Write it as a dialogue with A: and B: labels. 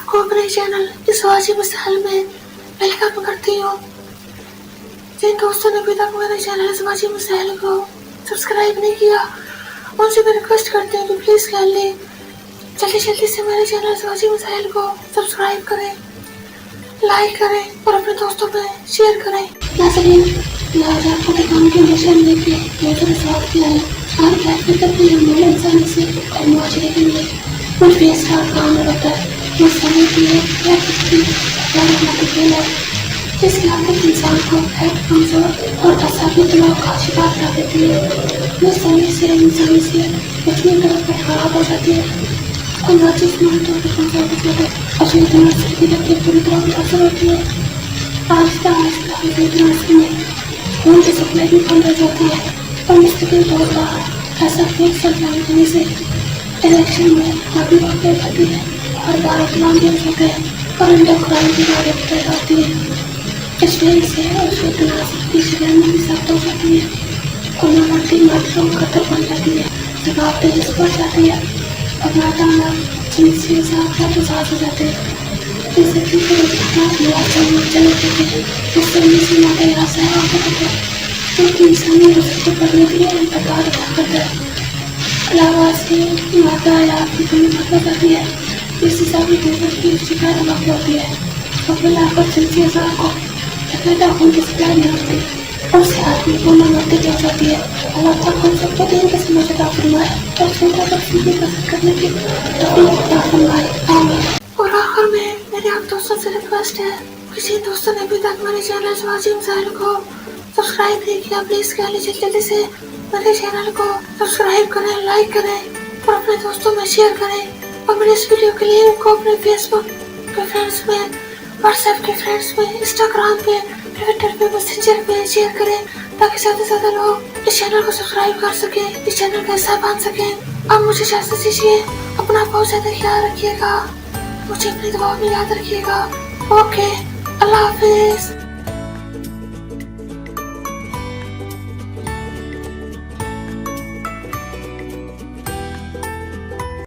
A: आपको अपने चैनल इस वाजिब मिसाल में वेलकम करती हूँ। जिन दोस्तों ने अभी तक मेरे चैनल इस वाजिब मिसाल को सब्सक्राइब नहीं किया, उनसे मैं रिक्वेस्ट करती हूँ कि प्लीज़ काइंडली जल्दी से मेरे चैनल इस वाजिब मिसाल को सब्सक्राइब करें, लाइक करें और अपने दोस्तों में शेयर करें। नाज़रीन, मैं आज आपको दिखाने के मिशन लेके मेरे साथ किया है। आप क्या करते हैं मेरे इंसान से और मुआशरे के लिए कुछ भी ऐसा काम होता है वो समय की है या खेल है जिसकी आदत इंसान को कमजोर और असाबी तनाव का शिकार बना देती है। वो समय से इंसानी से इतनी तरह पर खराब हो जाती है और ना जिस्मानी तौर पर कमजोर हो जाती है और जो इतना सीधी रखती है पूरी तरह मुतासर होती है। आहिस्ता आहिस्ता जो इतना में खून की सप्लाई भी बंद हो जाती है और मुस्तकिल तौर पर ऐसा फेक सप्लाई होने से इलेक्शन में काफी वक्त जाती है और बार इस्लाम भी हो जाते हैं और एंडोक्राइन की बीमारी पैदा होती है। इस वजह से उसकी तनाज़ुर की शरीर में भी सख्त हो जाती है और नमूनाती मात्राओं का खतरा बन जाती है। जब आप तेज बढ़ जाती है और नादाना जिनसी ज़्यादा हो जाते हैं जैसे कि चले जाते हैं जिससे उनसे माता या सहरा होता है क्योंकि इंसानी वजह को बढ़ने के लिए इंतजार करता है। अलावा से माता या आपकी कमी हो जाती है जिससे सभी दूसरों की शिकायत वक्त होती है और फिर आकर जिनसी ज़्यादा को पैदा खून की सप्लाई नहीं होती और उससे आदमी को मरते हो जाती है। अल्लाह तक हम सबको दिन के समझ अता फरमाए और छोटा पर सीधी कसरत करने की तौफीक अता फरमाए। आमीन। और आखिर में मेरे आप दोस्तों से रिक्वेस्ट है, किसी दोस्तों ने अभी तक मेरे चैनल वाजिब मिसाल को सब्सक्राइब नहीं किया, प्लीज जल्दी से मेरे चैनल को सब्सक्राइब करें, लाइक करें और अपने दोस्तों में शेयर करें और मेरे इस वीडियो के लिए को अपने फेसबुक के फ्रेंड्स में, व्हाट्सएप के फ्रेंड्स में, इंस्टाग्राम पे, ट्विटर पे, मैसेंजर पे शेयर करें ताकि ज्यादा से ज्यादा लोग इस चैनल को सब्सक्राइब कर सके, इस चैनल का हिस्सा बन सके। अब मुझे इजाजत दीजिए, अपना बहुत ज्यादा ख्याल रखिएगा, मुझे अपनी दुआ में याद रखिएगा। ओके, अल्लाह हाफिज।